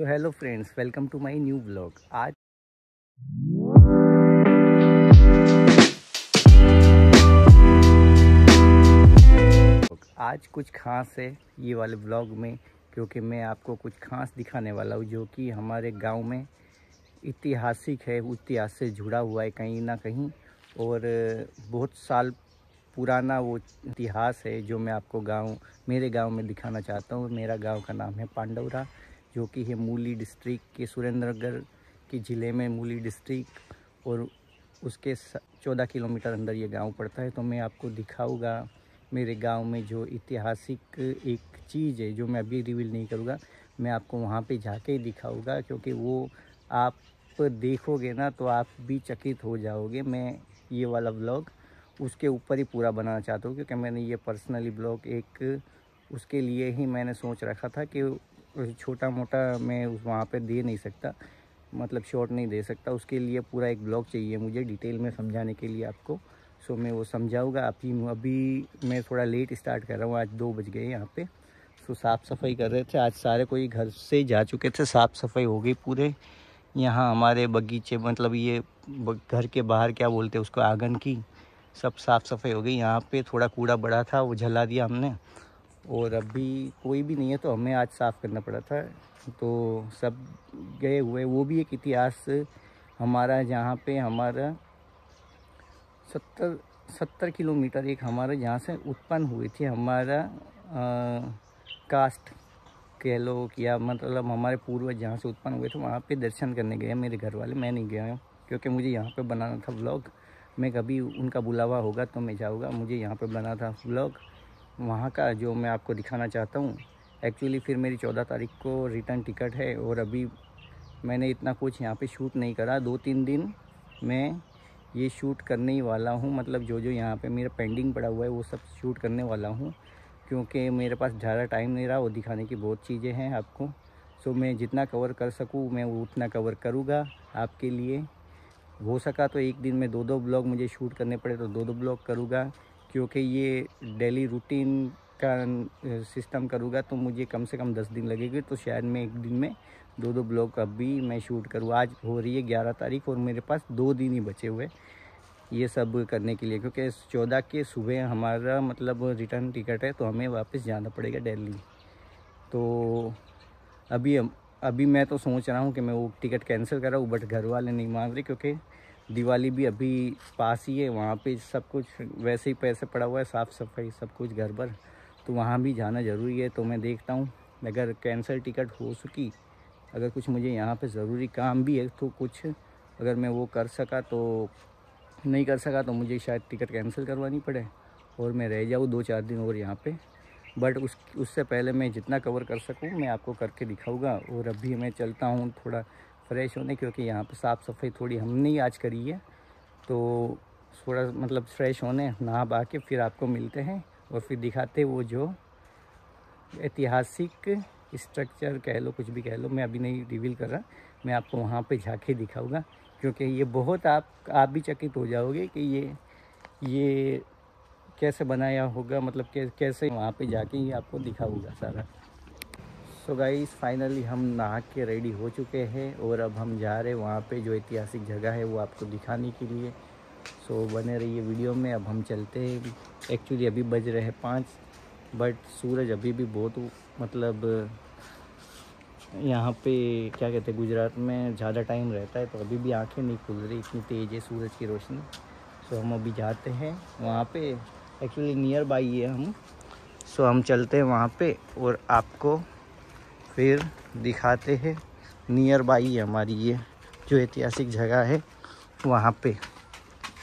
So hello friends, welcome to my new blog. आज कुछ खास है ये वाले ब्लॉग में, क्योंकि मैं आपको कुछ खास दिखाने वाला हूँ जो कि हमारे गांव में ऐतिहासिक है, इतिहास से जुड़ा हुआ है कहीं ना कहीं। और बहुत साल पुराना वो इतिहास है जो मैं आपको मेरे गांव में दिखाना चाहता हूँ। मेरा गांव का नाम है पांडवरा, जो कि है मूली डिस्ट्रिक्ट के सुरेंद्रनगर के ज़िले में मूली डिस्ट्रिक्ट, और उसके 14 किलोमीटर अंदर ये गांव पड़ता है। तो मैं आपको दिखाऊंगा मेरे गांव में जो ऐतिहासिक एक चीज़ है जो मैं अभी रिवील नहीं करूँगा, मैं आपको वहाँ पे जाके ही दिखाऊंगा, क्योंकि वो आप देखोगे ना तो आप भी चकित हो जाओगे। मैं ये वाला ब्लॉग उसके ऊपर ही पूरा बनाना चाहता हूँ, क्योंकि मैंने ये पर्सनली ब्लॉग एक उसके लिए ही मैंने सोच रखा था कि छोटा मोटा मैं वहाँ पे दे नहीं सकता, मतलब शॉर्ट नहीं दे सकता। उसके लिए पूरा एक ब्लॉग चाहिए मुझे डिटेल में समझाने के लिए आपको। सो मैं वो समझाऊँगा। अभी मैं थोड़ा लेट स्टार्ट कर रहा हूँ, आज 2 बज गए यहाँ पे। सो साफ़ सफाई कर रहे थे, आज सारे कोई घर से जा चुके थे, साफ़ सफाई हो गई पूरे। यहाँ हमारे बगीचे, मतलब ये घर के बाहर क्या बोलते हैं उसको, आंगन की सब साफ़ सफाई हो गई। यहाँ पे थोड़ा कूड़ा बड़ा था, वो जला दिया हमने, और अभी कोई भी नहीं है तो हमें आज साफ़ करना पड़ा था। तो सब गए हुए। वो भी एक इतिहास हमारा, जहाँ पे हमारा 70 किलोमीटर एक हमारा जहाँ से उत्पन्न हुई थी हमारा कास्ट कह लो, या मतलब हमारे पूर्वज जहाँ से उत्पन्न हुए थे वहाँ पे दर्शन करने गए मेरे घर वाले। मैं नहीं गया हूँ क्योंकि मुझे यहाँ पे बनाना था व्लॉग। मैं कभी उनका बुलावा होगा तो मैं जाऊँगा, मुझे यहाँ पे बना था व्लॉग वहाँ का जो मैं आपको दिखाना चाहता हूँ। एक्चुअली फिर मेरी 14 तारीख को रिटर्न टिकट है, और अभी मैंने इतना कुछ यहाँ पे शूट नहीं करा। 2-3 दिन मैं ये शूट करने ही वाला हूँ, मतलब जो जो यहाँ पे मेरा पेंडिंग पड़ा हुआ है वो सब शूट करने वाला हूँ, क्योंकि मेरे पास ज़्यादा टाइम नहीं रहा। वो दिखाने की बहुत चीज़ें हैं आपको। सो मैं जितना कवर कर सकूँ मैं वो उतना कवर करूँगा आपके लिए। हो सका तो एक दिन में 2-2 ब्लॉग मुझे शूट करने पड़े तो 2-2 ब्लॉग करूँगा, क्योंकि ये डेली रूटीन का सिस्टम करूँगा तो मुझे कम से कम 10 दिन लगेंगे। तो शायद मैं एक दिन में 2-2 ब्लॉग अभी मैं शूट करूँ। आज हो रही है 11 तारीख और मेरे पास 2 दिन ही बचे हुए ये सब करने के लिए, क्योंकि 14 के सुबह हमारा मतलब रिटर्न टिकट है, तो हमें वापस जाना पड़ेगा दिल्ली। तो अभी मैं तो सोच रहा हूँ कि मैं वो टिकट कैंसिल कर रहा हूँ, बट घर वाले नहीं मान रहे, क्योंकि दिवाली भी अभी पास ही है। वहाँ पे सब कुछ वैसे ही पैसे पड़ा हुआ है, साफ़ सफाई सब कुछ घर पर, तो वहाँ भी जाना ज़रूरी है। तो मैं देखता हूँ अगर कैंसिल टिकट हो सकी, अगर कुछ मुझे यहाँ पे ज़रूरी काम भी है तो कुछ अगर मैं वो कर सका तो, नहीं कर सका तो मुझे शायद टिकट कैंसिल करवानी पड़े और मैं रह जाऊँ 2-4 दिन और यहाँ पे। बट उससे पहले मैं जितना कवर कर सकूँ मैं आपको करके दिखाऊंगा। और अभी मैं चलता हूँ थोड़ा फ्रेश होने, क्योंकि यहाँ पे साफ़ सफाई थोड़ी हमने ही आज करी है। तो थोड़ा मतलब फ्रेश होने, नहा बहा के फिर आपको मिलते हैं और फिर दिखाते वो जो ऐतिहासिक स्ट्रक्चर कह लो, कुछ भी कह लो, मैं अभी नहीं रिवील कर रहा, मैं आपको वहाँ पे जाके दिखाऊंगा, क्योंकि ये बहुत आप भी चकित हो जाओगे कि ये कैसे बनाया होगा, मतलब कैसे वहाँ पे जाके ही आपको दिखाऊंगा सारा। सो गाइस, फाइनली हम नहा के रेडी हो चुके हैं और अब हम जा रहे हैं वहाँ पे जो ऐतिहासिक जगह है वो आपको दिखाने के लिए। सो बने रहिए वीडियो में। अब हम चलते हैं। एक्चुअली अभी बज रहे हैं 5, बट सूरज अभी भी बहुत, मतलब यहाँ पे क्या कहते हैं गुजरात में ज़्यादा टाइम रहता है, तो अभी भी आंखें नहीं खुल रही, इतनी तेज़ है सूरज की रोशनी। सो हम अभी जाते हैं वहाँ पे। एक्चुअली नियर बाई है हम। सो हम चलते हैं वहाँ पे और आपको फिर दिखाते हैं। नियर बाई है हमारी ये जो ऐतिहासिक जगह है वहाँ पे।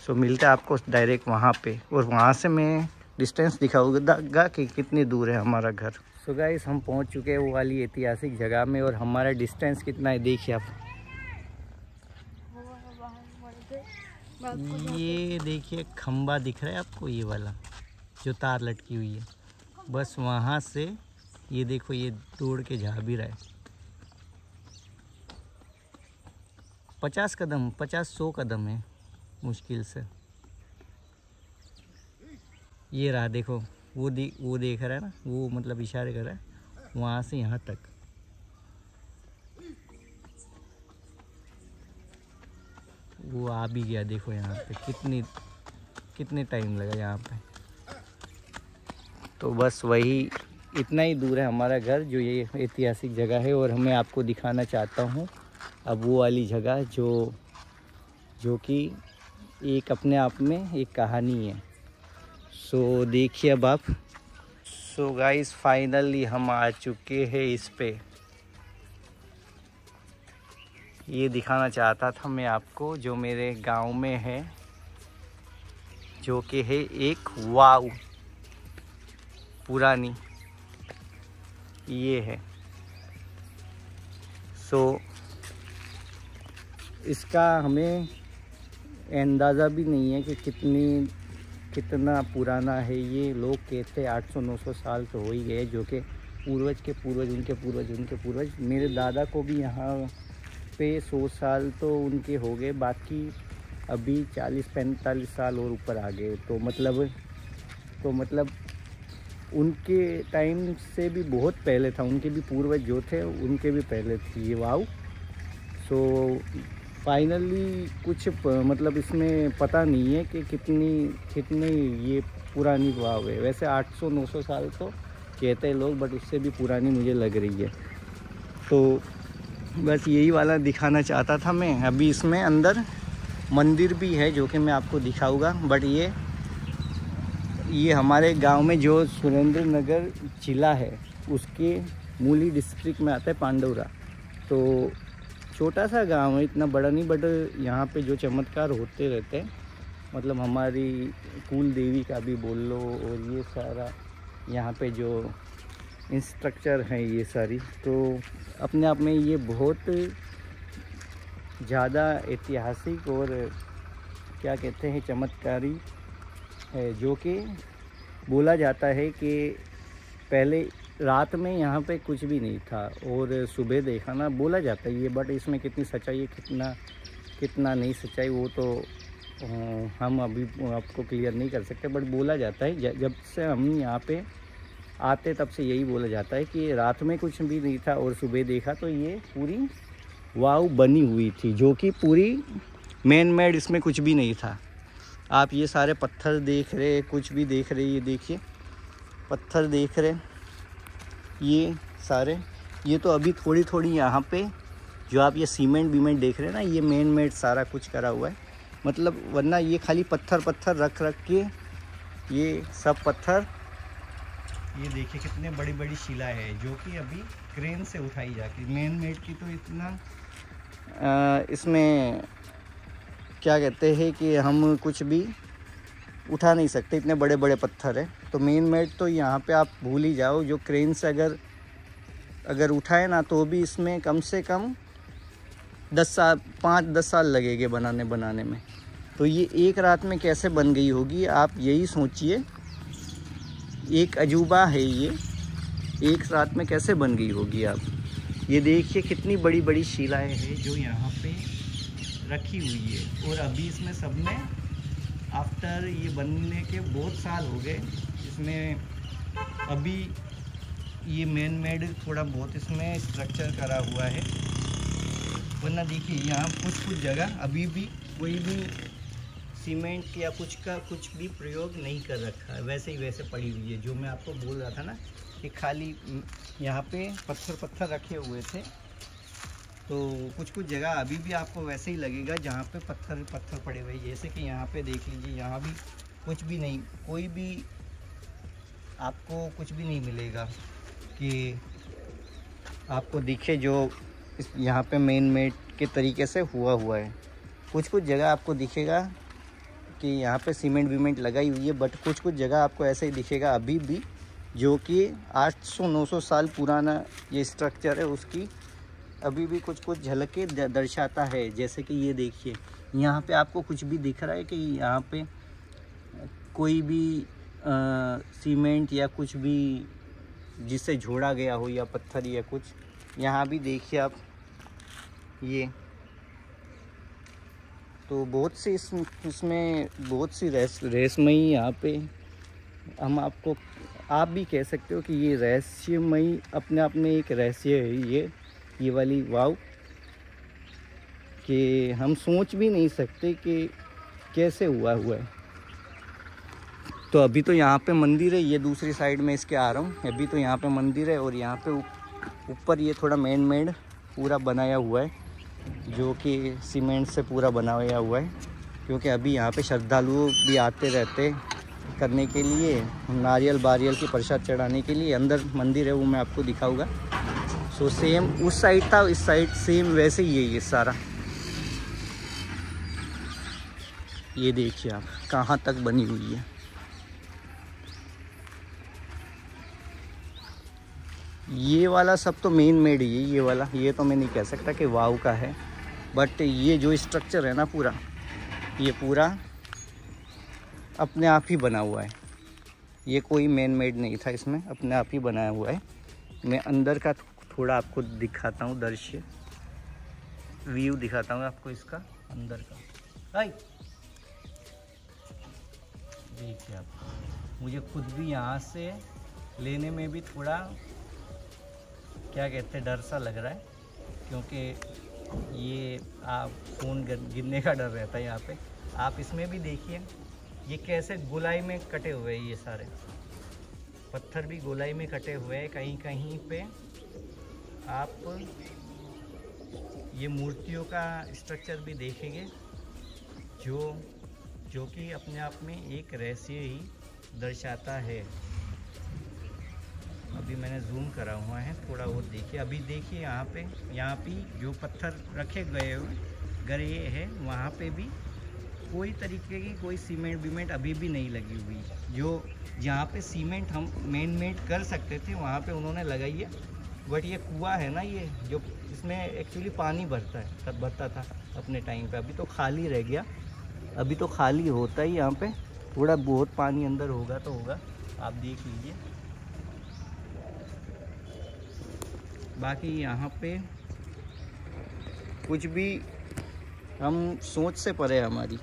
सो मिलता है आपको डायरेक्ट वहाँ पे, और वहाँ से मैं डिस्टेंस दिखाऊंगा कि कितनी दूर है हमारा घर। सो गाइस, हम पहुँच चुके हैं वो वाली ऐतिहासिक जगह में, और हमारा डिस्टेंस कितना है देखिए आप। ये देखिए खंबा दिख रहा है आपको, ये वाला जो तार लटकी हुई है, बस वहाँ से ये देखो ये दौड़ के जा भी रहा है। 50 कदम, 50-100 कदम है मुश्किल से। ये रहा देखो, वो देख रहा है ना, वो मतलब इशारे कर रहा है वहाँ से यहाँ तक। वो आ भी गया। देखो यहाँ पे कितने टाइम लगा यहाँ पे। तो बस वही इतना ही दूर है हमारा घर, जो ये ऐतिहासिक जगह है। और मैं आपको दिखाना चाहता हूँ अब वो वाली जगह जो कि एक अपने आप में एक कहानी है। सो देखिए अब आप। सो गाइस, फाइनली हम आ चुके हैं इस पे। ये दिखाना चाहता था मैं आपको, जो मेरे गांव में है, जो कि है एक वाव पुरानी, ये है। सो इसका हमें अंदाज़ा भी नहीं है कि कितना पुराना है। ये लोग कहते हैं 800-900 साल तो हो ही गए, जो कि पूर्वज के पूर्वज, उनके पूर्वज, उनके पूर्वज। मेरे दादा को भी यहाँ पे 100 साल तो उनके हो गए, बाकी अभी 40-45 साल और ऊपर आ गए। तो मतलब उनके टाइम से भी बहुत पहले था, उनके भी पूर्वज जो थे उनके भी पहले थी ये वाव। सो फाइनली कुछ मतलब इसमें पता नहीं है कि कितनी ये पुरानी वाव है। वैसे 800-900 साल तो कहते हैं लोग, बट उससे भी पुरानी मुझे लग रही है। तो बस यही वाला दिखाना चाहता था मैं। अभी इसमें अंदर मंदिर भी है जो कि मैं आपको दिखाऊंगा। बट ये हमारे गांव में जो सुरेंद्र नगर जिला है उसके मूली डिस्ट्रिक्ट में आता है, पांडवरा। तो छोटा सा गांव है, इतना बड़ा नहीं, बट यहाँ पे जो चमत्कार होते रहते हैं, मतलब हमारी कुल देवी का भी बोल लो, और ये सारा यहाँ पे जो इंस्ट्रक्चर हैं ये सारी, तो अपने आप में ये बहुत ज़्यादा ऐतिहासिक और क्या कहते हैं चमत्कारी है। जो कि बोला जाता है कि पहले रात में यहाँ पे कुछ भी नहीं था और सुबह देखा ना, बोला जाता है ये। बट इसमें कितनी सच्चाई है, कितना नहीं सच्चाई, वो तो हम अभी आपको क्लियर नहीं कर सकते। बट बोला जाता है, जब से हम यहाँ पे आते तब से यही बोला जाता है कि रात में कुछ भी नहीं था और सुबह देखा तो ये पूरी वाव बनी हुई थी, जो कि पूरी मैन मेड, इसमें कुछ भी नहीं था। आप ये सारे पत्थर देख रहे, कुछ भी देख रहे, ये देखिए पत्थर देख रहे, ये सारे, ये तो अभी थोड़ी थोड़ी यहाँ पे जो आप ये सीमेंट देख रहे हैं ना, ये मैन मेड सारा कुछ करा हुआ है। मतलब वरना ये खाली पत्थर रख के, ये सब पत्थर, ये देखिए कितने बड़ी बड़ी शिला है जो कि अभी क्रेन से उठाई जाती है। मैन मेड की तो इतना इसमें क्या कहते हैं कि हम कुछ भी उठा नहीं सकते, इतने बड़े बड़े पत्थर है। तो मेन मेड तो यहाँ पे आप भूल ही जाओ, जो क्रेन से अगर उठाए ना तो भी इसमें कम से कम 5-10 साल लगेंगे बनाने में। तो ये एक रात में कैसे बन गई होगी, आप यही सोचिए। एक अजूबा है ये, एक रात में कैसे बन गई होगी। आप ये देखिए कितनी बड़ी बड़ी शिलाएं हैं जो यहाँ पे रखी हुई है। और अभी इसमें सब में आफ्टर ये बनने के बहुत साल हो गए, इसमें अभी ये मैन मेड थोड़ा बहुत इसमें स्ट्रक्चर करा हुआ है। वरना देखिए यहाँ कुछ जगह अभी भी कोई भी सीमेंट या कुछ भी प्रयोग नहीं कर रखा है, वैसे ही वैसे पड़ी हुई है। जो मैं आपको बोल रहा था ना कि खाली यहाँ पे पत्थर रखे हुए थे, तो कुछ जगह अभी भी आपको वैसे ही लगेगा जहाँ पे पत्थर पड़े हुए। जैसे कि यहाँ पे देख लीजिए, यहाँ भी कुछ भी नहीं, कोई भी आपको कुछ भी नहीं मिलेगा कि आपको दिखे जो यहाँ पे मेन मेड के तरीके से हुआ है। कुछ जगह आपको दिखेगा कि यहाँ पे सीमेंट लगाई हुई है, बट कुछ जगह आपको ऐसे ही दिखेगा अभी भी, जो कि 800-900 साल पुराना ये स्ट्रक्चर है, उसकी अभी भी कुछ झलके दर्शाता है। जैसे कि ये देखिए, यहाँ पे आपको कुछ भी दिख रहा है कि यहाँ पे कोई भी सीमेंट या कुछ भी जिससे जोड़ा गया हो या पत्थर या कुछ, यहाँ भी देखिए आप ये। तो बहुत सी इसमें बहुत सी रहस्यमयी यहाँ पे हम आप भी कह सकते हो कि ये रहस्यमयी अपने आप में एक रहस्य है ये वाली वाव। कि हम सोच भी नहीं सकते कि कैसे हुआ है। तो अभी तो यहाँ पे मंदिर है, ये दूसरी साइड में इसके आ रहा हूँ। अभी तो यहाँ पे मंदिर है और यहाँ पे ऊपर ये थोड़ा मैन मेड पूरा बनाया हुआ है, जो कि सीमेंट से पूरा बनाया हुआ है, क्योंकि अभी यहाँ पे श्रद्धालु भी आते रहते करने के लिए, नारियल बारियल की प्रसाद चढ़ाने के लिए। अंदर मंदिर है, वो मैं आपको दिखाऊंगा। सो सेम उस साइड था, इस साइड सेम वैसे ही है ये सारा। ये देखिए आप कहाँ तक बनी हुई है। ये वाला सब तो मेन मेड ही है, ये वाला। ये तो मैं नहीं कह सकता कि वाव का है, बट ये जो स्ट्रक्चर है ना पूरा, ये पूरा अपने आप ही बना हुआ है। ये कोई मैन मेड नहीं था, इसमें अपने आप ही बनाया हुआ है। मैं अंदर का थोड़ा आपको दिखाता हूँ, दृश्य व्यू दिखाता हूँ आपको इसका अंदर का। देखिए आप, मुझे खुद भी यहाँ से लेने में भी थोड़ा क्या कहते हैं डर सा लग रहा है, क्योंकि ये आप फ़ोन गिरने का डर रहता है यहाँ पे। आप इसमें भी देखिए ये कैसे गोलाई में कटे हुए हैं, ये सारे पत्थर भी गोलाई में कटे हुए हैं। कहीं कहीं पे आप ये मूर्तियों का स्ट्रक्चर भी देखेंगे, जो कि अपने आप में एक रहस्य ही दर्शाता है। अभी मैंने जूम करा हुआ है थोड़ा और देखिए। अभी देखिए यहाँ पे जो पत्थर रखे गए हैं, वहाँ पे भी कोई तरीके की कोई सीमेंट बीमेंट अभी भी नहीं लगी हुई। जो जहाँ पे सीमेंट हम मेन मेड कर सकते थे वहाँ पे उन्होंने लगाई है। बट ये कुआं है ना, ये जो इसमें एक्चुअली पानी भरता था अपने टाइम पे, अभी तो खाली रह गया। अभी तो खाली होता ही, यहाँ पे थोड़ा बहुत पानी अंदर होगा तो होगा, आप देख लीजिए। बाकी यहाँ पे कुछ भी हम सोच से परे हमारी,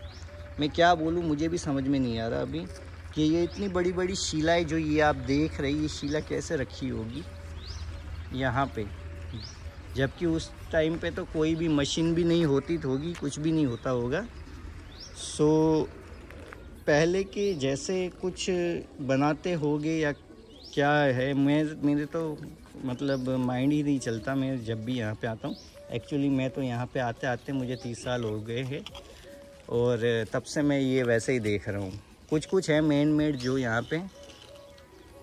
मैं क्या बोलूँ मुझे भी समझ में नहीं आ रहा अभी कि ये इतनी बड़ी बड़ी शिलाएं जो ये आप देख रही, ये शिला कैसे रखी होगी यहाँ पे, जबकि उस टाइम पे तो कोई भी मशीन भी नहीं होती होगी, कुछ भी नहीं होता होगा। सो पहले के जैसे कुछ बनाते होगे या क्या है, मेरे तो मतलब माइंड ही नहीं चलता। मैं जब भी यहाँ पे आता हूँ, एक्चुअली मैं तो यहाँ पे आते आते मुझे 30 साल हो गए हैं और तब से मैं ये वैसे ही देख रहा हूँ। कुछ है मैन मेड जो यहाँ पे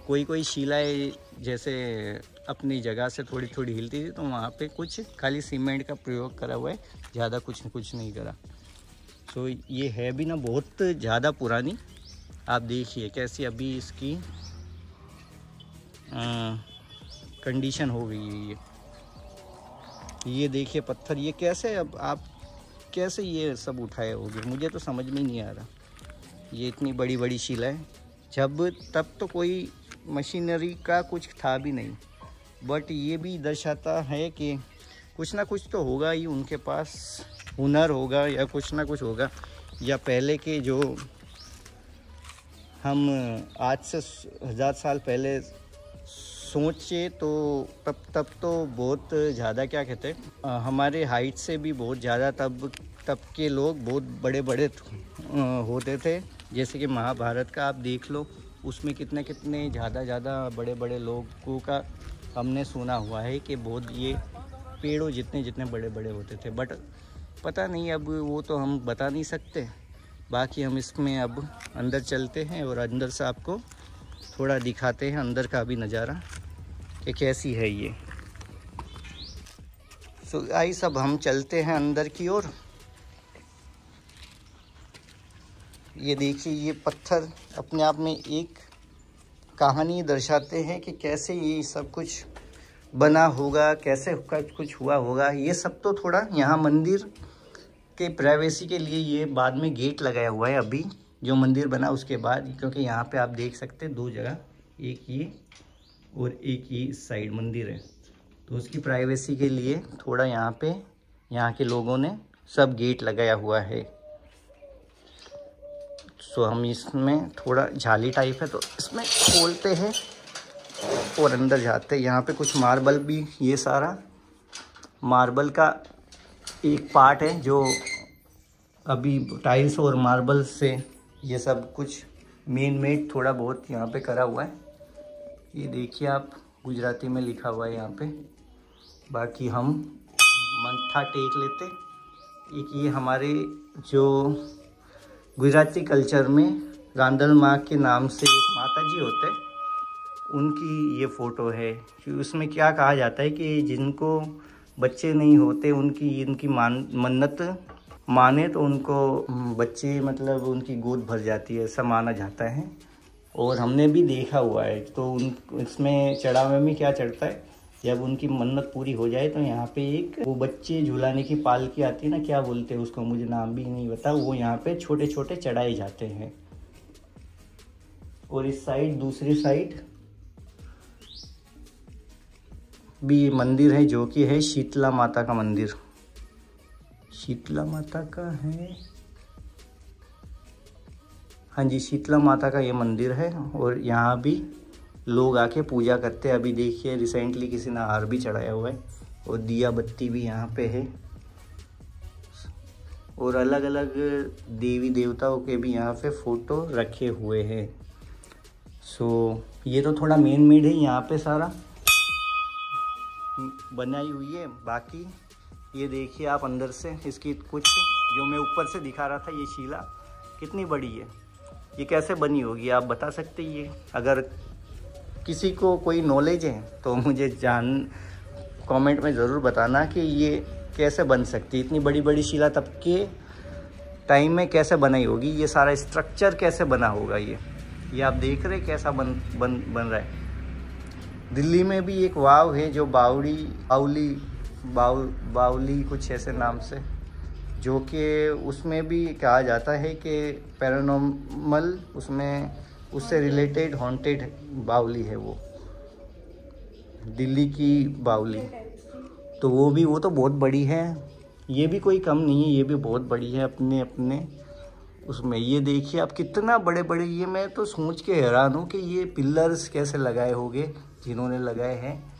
कोई शिलाएँ जैसे अपनी जगह से थोड़ी थोड़ी हिलती थी, तो वहाँ पे कुछ खाली सीमेंट का प्रयोग करा हुआ है, ज़्यादा कुछ नहीं करा। तो ये है भी ना बहुत ज़्यादा पुरानी। आप देखिए कैसी अभी इसकी कंडीशन हो गई है। ये देखिए पत्थर, ये कैसे, अब आप कैसे ये सब उठाए होगे, मुझे तो समझ में नहीं आ रहा। ये इतनी बड़ी बड़ी शिलाएं, तब तो कोई मशीनरी का कुछ था भी नहीं, बट ये भी दर्शाता है कि कुछ ना कुछ तो होगा ही, उनके पास हुनर होगा या कुछ ना कुछ होगा। या पहले के जो हम आज से 1000 साल पहले सोचे तो तब तो बहुत ज़्यादा क्या कहते हैं, हमारे हाइट से भी बहुत ज़्यादा तब के लोग बहुत बड़े बड़े होते थे। जैसे कि महाभारत का आप देख लो, उसमें कितने ज़्यादा बड़े बड़े लोगों का हमने सुना हुआ है कि बहुत ये पेड़ों जितने बड़े बड़े होते थे। बट पता नहीं, अब वो तो हम बता नहीं सकते। बाकी हम इसमें अब अंदर चलते हैं और अंदर से आपको थोड़ा दिखाते हैं अंदर का भी नज़ारा कि कैसी है ये। सो गाइस, अब हम चलते हैं अंदर की ओर। ये देखिए, ये पत्थर अपने आप में एक कहानी दर्शाते हैं कि कैसे ये सब कुछ बना होगा, कैसे कुछ हुआ होगा। ये सब तो थोड़ा यहाँ मंदिर के प्राइवेसी के लिए ये बाद में गेट लगाया हुआ है, अभी जो मंदिर बना उसके बाद, क्योंकि यहाँ पे आप देख सकते हैं 2 जगह, एक ये और एक ये इस साइड मंदिर है, तो उसकी प्राइवेसी के लिए थोड़ा यहाँ पे यहाँ के लोगों ने सब गेट लगाया हुआ है। सो हम इसमें थोड़ा जाली टाइप है तो इसमें खोलते हैं और अंदर जाते हैं। यहाँ पे कुछ मार्बल भी, ये सारा मार्बल का एक पार्ट है जो अभी टाइल्स और मार्बल से ये सब कुछ मेन मेड थोड़ा बहुत यहाँ पे करा हुआ है। ये देखिए आप, गुजराती में लिखा हुआ है यहाँ पे। बाकी हम मत्था टेक लेते। एक ये हमारे जो गुजराती कल्चर में रांदल माँ के नाम से एक माता जी होते हैं, उनकी ये फ़ोटो है। उसमें क्या कहा जाता है कि जिनको बच्चे नहीं होते उनकी मन्नत माने तो उनको बच्चे मतलब उनकी गोद भर जाती है, ऐसा माना जाता है। और हमने भी देखा हुआ है। तो इसमें चढ़ावे में क्या चढ़ता है, जब उनकी मन्नत पूरी हो जाए तो यहाँ पे एक वो बच्चे झुलाने की पालकी आती है ना, क्या बोलते हैं उसको, मुझे नाम भी नहीं पता, वो यहाँ पे छोटे छोटे चढ़ाए जाते हैं। और इस साइड, दूसरी साइड भी मंदिर है जो कि है शीतला माता का मंदिर। शीतला माता का है, हाँ जी, शीतला माता का ये मंदिर है। और यहाँ भी लोग आके पूजा करते हैं। अभी देखिए रिसेंटली किसी ने हार भी चढ़ाया हुआ है और दिया बत्ती भी यहाँ पे है। और अलग अलग देवी देवताओं के भी यहाँ पे फ़ोटो रखे हुए हैं। सो ये तो थोड़ा मेन मेड है यहाँ पे सारा बनाई हुई है। बाकी ये देखिए आप अंदर से इसकी कुछ जो मैं ऊपर से दिखा रहा था, ये शिला कितनी बड़ी है, ये कैसे बनी होगी आप बता सकते हैं? ये अगर किसी को कोई नॉलेज है तो मुझे कमेंट में ज़रूर बताना कि ये कैसे बन सकती है। इतनी बड़ी बड़ी शिला तब के टाइम में कैसे बनाई होगी, ये सारा स्ट्रक्चर कैसे बना होगा। ये आप देख रहे कैसा बन रहा है। दिल्ली में भी एक वाव है जो बावली कुछ ऐसे नाम से, जो कि उसमें भी कहा जाता है कि पैरानॉर्मल उससे रिलेटेड हॉन्टेड बावली है वो, दिल्ली की बावली। तो वो तो बहुत बड़ी है, ये भी कोई कम नहीं है, ये भी बहुत बड़ी है अपने उसमें। ये देखिए आप कितना बड़े बड़े, ये मैं तो सोच के हैरान हूँ कि ये पिलर्स कैसे लगाए होंगे जिन्होंने लगाए हैं।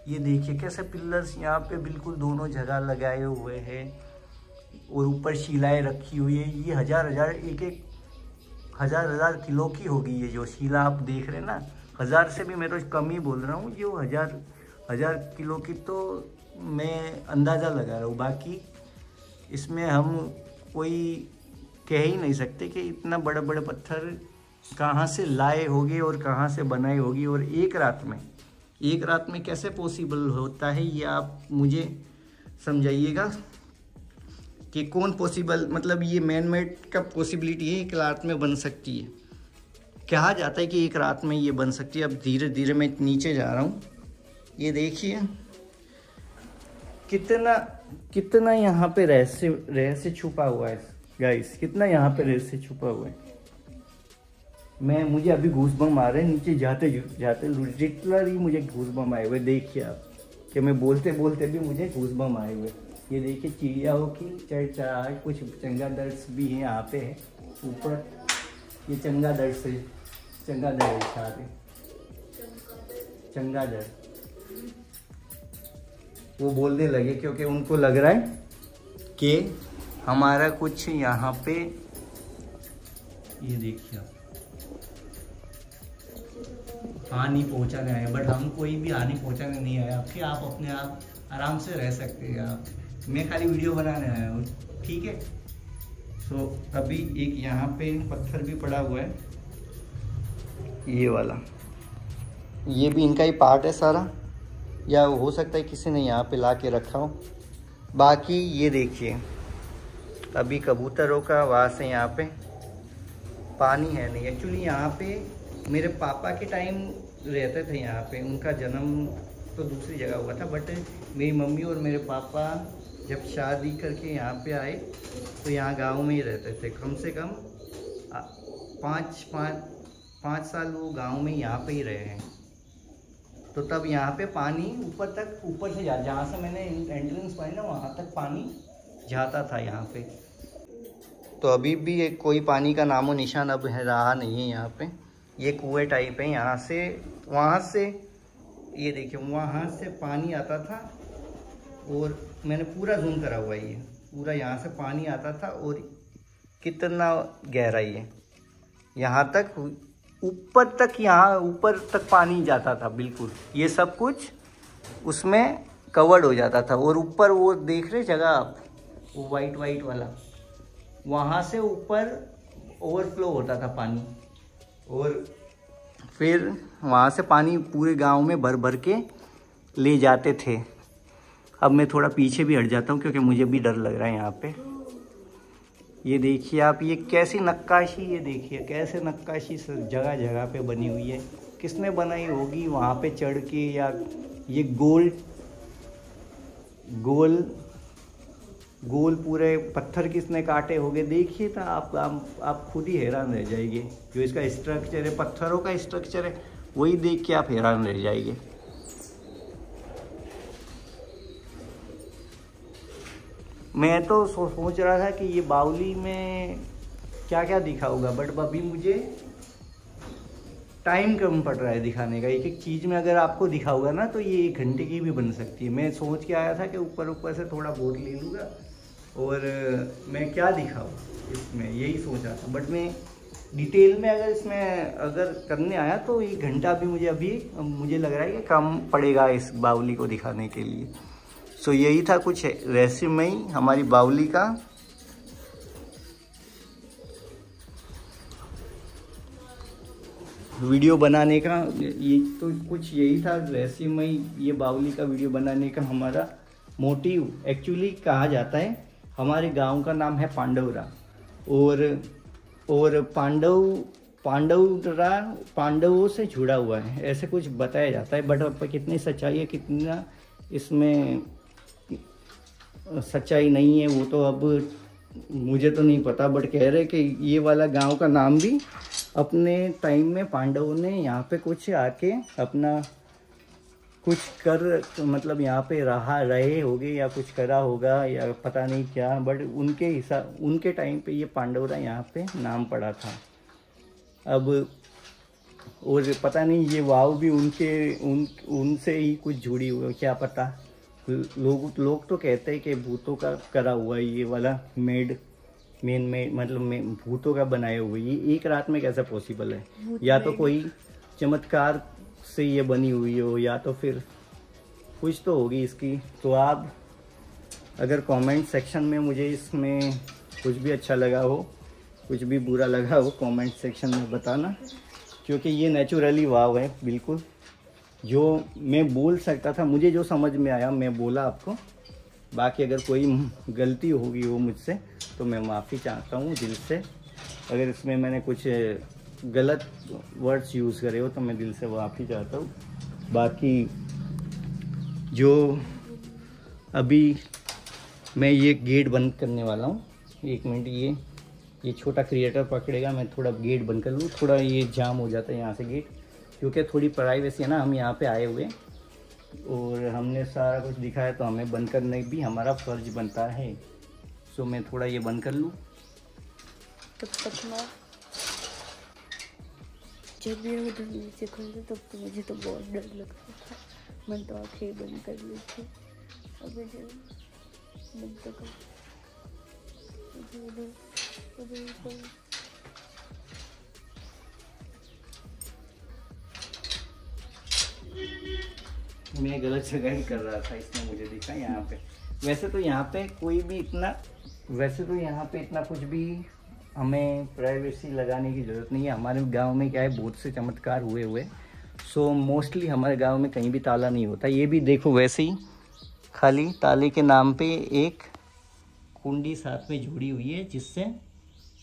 ये देखिए कैसे पिलर्स यहाँ पे बिल्कुल दोनों जगह लगाए हुए हैं और ऊपर शिलाएं रखी हुई है। ये एक हजार किलो की होगी ये जो शिला आप देख रहे हैं ना। 1000 से भी मैं तो कम ही बोल रहा हूँ, जो हजार किलो की तो मैं अंदाज़ा लगा रहा हूँ। बाकी इसमें हम कोई कह ही नहीं सकते कि इतना बड़े बड़े पत्थर कहाँ से लाए होंगे और कहाँ से बनाए होगी। और एक रात में कैसे पॉसिबल होता है, ये आप मुझे समझाइएगा कि कौन पॉसिबल, मतलब ये मैन मेड का पॉसिबिलिटी है एक रात में बन सकती है। कहा जाता है कि एक रात में ये बन सकती है। अब धीरे धीरे मैं नीचे जा रहा हूँ। ये देखिए कितना यहाँ पे रहस्य छुपा हुआ है गाइस, कितना यहाँ पे रहस्य छुपा हुआ है। मुझे अभी घूसबम आ रहे हैं नीचे जाते लिटरली मुझे घूसबम आए हुए। देखिए आप कि मैं बोलते बोलते भी मुझे घूसबम आए हुए। ये देखिए चिड़ियाओं की चहचहाहट, कुछ चमगादड़ भी है यहाँ पे है ऊपर। ये चमगादड़ वो बोलने लगे क्योंकि उनको लग रहा है कि हमारा कुछ यहाँ पे, ये देखिए हानि पहुँचाने आए, बट हम कोई भी हानि पहुँचाने नहीं आए आपके। आप अपने आप आराम से रह सकते हैं आप, मैं खाली वीडियो बनाने आया हूँ, ठीक है। सो अभी एक यहाँ पे पत्थर भी पड़ा हुआ है, ये वाला, ये भी इनका ही पार्ट है सारा, या हो सकता है किसी ने यहाँ पे ला के रखा हो। बाकी ये देखिए अभी कबूतरों का वास है यहाँ पे, पानी है नहीं। एक्चुअली यहाँ पे मेरे पापा के टाइम रहते थे यहाँ पे, उनका जन्म तो दूसरी जगह हुआ था, बट मेरी मम्मी और मेरे पापा जब शादी करके यहाँ पे आए तो यहाँ गांव में ही रहते थे। कम से कम 5 साल वो गांव में यहाँ पे ही रहे हैं। तो तब यहाँ पे पानी ऊपर से जहाँ से मैंने एंट्रेंस पाई ना, वहाँ तक पानी जाता था यहाँ पे। तो अभी भी कोई पानी का नामो निशान अब रहा नहीं है यहाँ पे। ये कुएं टाइप है, यहाँ से वहाँ से, ये देखिए वहाँ से पानी आता था और मैंने पूरा जूम करा हुआ है, ये पूरा यहाँ से पानी आता था और कितना गहराई है, यहाँ तक ऊपर तक, यहाँ ऊपर तक पानी जाता था बिल्कुल। ये सब कुछ उसमें कवर्ड हो जाता था। और ऊपर वो देख रहे जगह आप, वो वाइट वाइट वाला, वहाँ से ऊपर ओवरफ्लो होता था पानी और फिर वहाँ से पानी पूरे गांव में भर भर के ले जाते थे। अब मैं थोड़ा पीछे भी हट जाता हूँ क्योंकि मुझे भी डर लग रहा है यहाँ पे। ये देखिए आप, ये कैसी नक्काशी, ये देखिए कैसे नक्काशी जगह जगह पे बनी हुई है। किसने बनाई होगी वहाँ पे चढ़ के, या ये गोल गोल गोल पूरे पत्थर किसने काटे होंगे। देखिए तो आप खुद ही हैरान रह जाएंगे। जो इसका स्ट्रक्चर है, पत्थरों का स्ट्रक्चर है, वही देख के आप हैरान रह जाएंगे। मैं तो सोच रहा था कि ये बावली में क्या क्या दिखा होगा, बट अभी मुझे टाइम कम पड़ रहा है दिखाने का। एक एक चीज़ में अगर आपको दिखा होगा ना तो ये 1 घंटे की भी बन सकती है। मैं सोच के आया था कि ऊपर से थोड़ा बहुत ले लूँगा और मैं क्या दिखाऊँ इसमें, यही सोच रहा था। बट मैं डिटेल में अगर करने आया तो 1 घंटा भी मुझे लग रहा है कि कम पड़ेगा इस बावली को दिखाने के लिए। सो यही था कुछ रहस्यमयी हमारी बावली का। वीडियो बनाने का ये तो कुछ यही था रहस्यमयी ये बावली का वीडियो बनाने का हमारा मोटिव। एक्चुअली कहा जाता है हमारे गांव का नाम है पांडवरा, और पांडवों से जुड़ा हुआ है, ऐसे कुछ बताया जाता है। बट अब कितनी सच्चाई है, कितना इसमें सच्चाई नहीं है, वो तो अब मुझे तो नहीं पता। बट कह रहे कि ये वाला गांव का नाम भी अपने टाइम में पांडवों ने यहाँ पे कुछ आके अपना कुछ मतलब यहाँ पे रहे होगे या कुछ करा होगा या पता नहीं क्या, बट उनके टाइम पे ये पांडवरा यहाँ पे नाम पड़ा था। अब और पता नहीं ये वाव भी उनसे ही कुछ जुड़ी हुई, क्या पता। लोग तो कहते हैं कि भूतों का करा हुआ है ये वाला मेन मतलब भूतों का बनाया हुआ। ये एक रात में कैसे पॉसिबल है? या तो कोई चमत्कार से ये बनी हुई हो, या तो फिर कुछ तो होगी इसकी। तो आप अगर कमेंट सेक्शन में मुझे इसमें कुछ भी अच्छा लगा हो, कुछ भी बुरा लगा हो, कमेंट सेक्शन में बताना, क्योंकि ये नेचुरली वाव है बिल्कुल। जो मैं बोल सकता था, मुझे जो समझ में आया मैं बोला आपको। बाकी अगर कोई गलती होगी हो मुझसे तो मैं माफ़ी चाहता हूँ दिल से। अगर इसमें मैंने कुछ गलत वर्ड्स यूज़ करे हो तो मैं दिल से माफ़ी चाहता हूँ। बाकी जो अभी मैं ये गेट बंद करने वाला हूँ, 1 मिनट, ये छोटा क्रिएटर पकड़ेगा, मैं थोड़ा गेट बंद कर लूँ। थोड़ा ये जाम हो जाता है यहाँ से गेट, क्योंकि थोड़ी प्राइवेसी है ना, हम यहाँ पे आए हुए और हमने सारा कुछ दिखाया तो हमें बंद करने भी हमारा फर्ज बनता है। सो मैं थोड़ा ये बंद कर लूँ। तब तक मैं जब भी उधर नीचे खोलते तब तो मुझे तो बहुत डर लग रहा था। मैंने तो आँखें बंद कर ली थी। अभी बंद तो कर मैं गलत जगह ही कर रहा था, इसमें मुझे दिखा यहाँ पे। वैसे तो यहाँ पे इतना कुछ भी हमें प्राइवेसी लगाने की ज़रूरत नहीं है। हमारे गांव में क्या है, बहुत से चमत्कार हुए। सो मोस्टली हमारे गांव में कहीं भी ताला नहीं होता। ये भी देखो वैसे ही खाली ताले के नाम पे एक कुंडी साथ में जुड़ी हुई है जिससे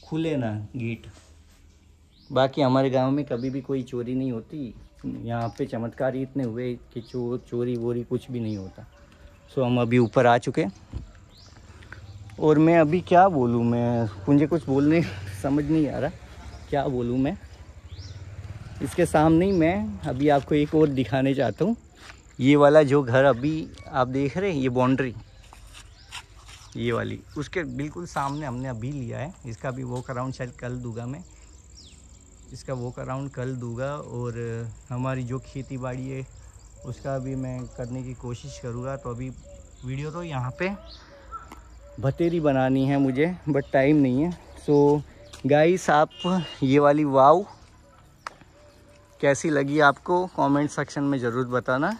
खुले ना गेट। बाकी हमारे गांव में कभी भी कोई चोरी नहीं होती। यहाँ पे चमत्कार ही इतने हुए कि चोरी वोरी कुछ भी नहीं होता। सो हम अभी ऊपर आ चुके और मैं अभी क्या बोलूँ, मुझे कुछ बोलने समझ नहीं आ रहा क्या बोलूँ मैं। इसके सामने ही मैं अभी आपको एक और दिखाने चाहता हूँ। ये वाला जो घर अभी आप देख रहे हैं, ये बाउंड्री, ये वाली, उसके बिल्कुल सामने हमने अभी लिया है। इसका भी वॉक अराउंड शायद कल दूंगा मैं, इसका वॉक अराउंड कल दूंगा। और हमारी जो खेती बाड़ी है उसका भी मैं करने की कोशिश करूँगा। तो अभी वीडियो तो यहाँ पे भतेरी बनानी है मुझे, बट टाइम नहीं है। सो गाइस, आप ये वाली वाव कैसी लगी आपको कमेंट सेक्शन में ज़रूर बताना।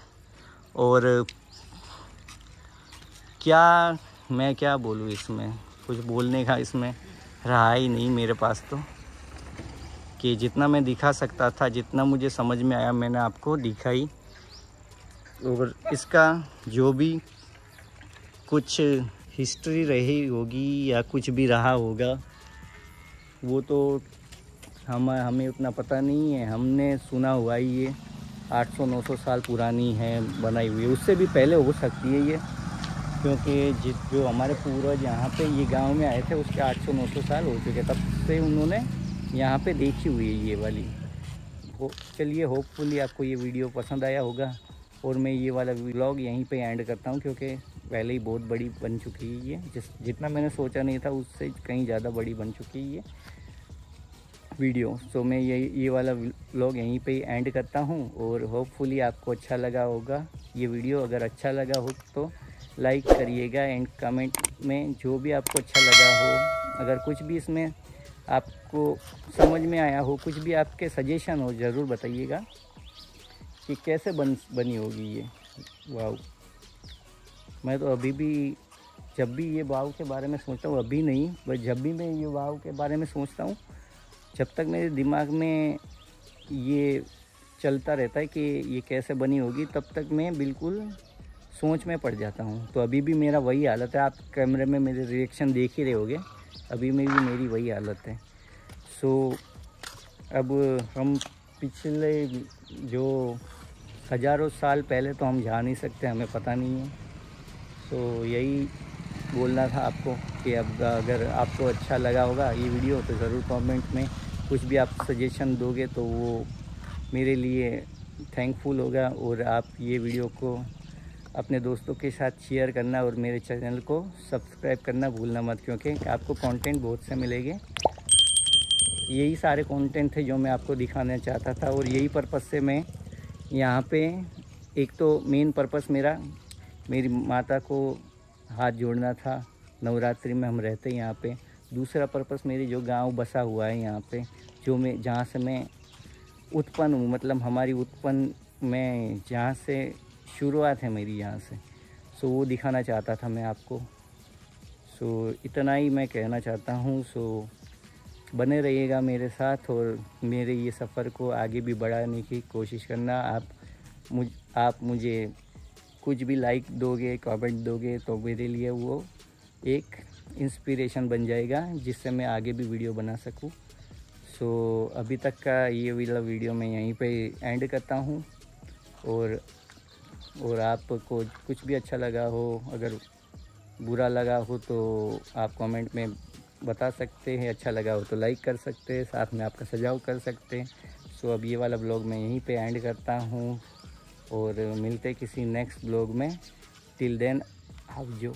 और मैं क्या बोलूँ, इसमें कुछ बोलने का इसमें रहा ही नहीं मेरे पास तो, कि जितना मैं दिखा सकता था, जितना मुझे समझ में आया मैंने आपको दिखाई। और इसका जो भी कुछ हिस्ट्री रही होगी या कुछ भी रहा होगा वो तो हमें उतना पता नहीं है। हमने सुना हुआ ही ये 800-900 साल पुरानी है बनाई हुई, उससे भी पहले हो सकती है ये, क्योंकि जो हमारे पूर्वज यहाँ पे ये गांव में आए थे उसके 800-900 साल हो चुके, तब से उन्होंने यहाँ पे देखी हुई है ये वाली। चलिए, होपफुली आपको ये वीडियो पसंद आया होगा और मैं ये वाला व्लॉग यहीं पे एंड करता हूँ, क्योंकि पहले ही बहुत बड़ी बन चुकी है ये। जितना मैंने सोचा नहीं था उससे कहीं ज़्यादा बड़ी बन चुकी है ये वीडियो। सो मैं ये वाला व्लॉग यहीं पे एंड करता हूँ और होपफुली आपको अच्छा लगा होगा ये वीडियो। अगर अच्छा लगा हो तो लाइक करिएगा एंड कमेंट में जो भी आपको अच्छा लगा हो, अगर कुछ भी इसमें आपको समझ में आया हो, कुछ भी आपके सजेशन हो, ज़रूर बताइएगा कि कैसे बनी होगी ये वाव। मैं तो अभी भी जब भी ये वाव के बारे में सोचता हूँ, अभी नहीं बस जब भी मैं ये वाव के बारे में सोचता हूँ, जब तक मेरे दिमाग में ये चलता रहता है कि ये कैसे बनी होगी, तब तक मैं बिल्कुल सोच में पड़ जाता हूँ। तो अभी भी मेरा वही हालत है, आप कैमरे में मेरे रिएक्शन देख ही रहे होगे, अभी में भी मेरी वही हालत है। सो अब हम पिछले जो हज़ारों साल पहले तो हम जा नहीं सकते, हमें पता नहीं है। सो यही बोलना था आपको कि अब अगर आपको अच्छा लगा होगा ये वीडियो तो ज़रूर कमेंट में कुछ भी आप सजेशन दोगे तो वो मेरे लिए थैंकफुल होगा। और आप ये वीडियो को अपने दोस्तों के साथ शेयर करना और मेरे चैनल को सब्सक्राइब करना भूलना मत, क्योंकि आपको कंटेंट बहुत से मिलेंगे। यही सारे कंटेंट थे जो मैं आपको दिखाना चाहता था और यही पर्पस से मैं यहाँ पे, एक तो मेन पर्पस मेरा मेरी माता को हाथ जोड़ना था, नवरात्रि में हम रहते हैं यहाँ पे। दूसरा पर्पस मेरी जो गांव बसा हुआ है यहाँ पे, जो मैं जहाँ से मैं उत्पन्न हूँ, मतलब हमारी उत्पन्न में जहाँ से शुरुआत है मेरी यहाँ से, सो वो दिखाना चाहता था मैं आपको। सो इतना ही मैं कहना चाहता हूँ। सो बने रहिएगा मेरे साथ और मेरे ये सफ़र को आगे भी बढ़ाने की कोशिश करना। आप मुझे कुछ भी लाइक दोगे, कमेंट दोगे तो मेरे लिए वो एक इंस्पिरेशन बन जाएगा जिससे मैं आगे भी वीडियो बना सकूं। सो अभी तक का ये वाला वीडियो मैं यहीं पे एंड करता हूं। और आपको कुछ भी अच्छा लगा हो, अगर बुरा लगा हो तो आप कमेंट में बता सकते हैं, अच्छा लगा हो तो लाइक कर सकते हैं, साथ में आपका सुझाव कर सकते हैं। सो अब ये वाला ब्लॉग मैं यहीं पे एंड करता हूँ और मिलते किसी नेक्स्ट ब्लॉग में। Till then, आवजो।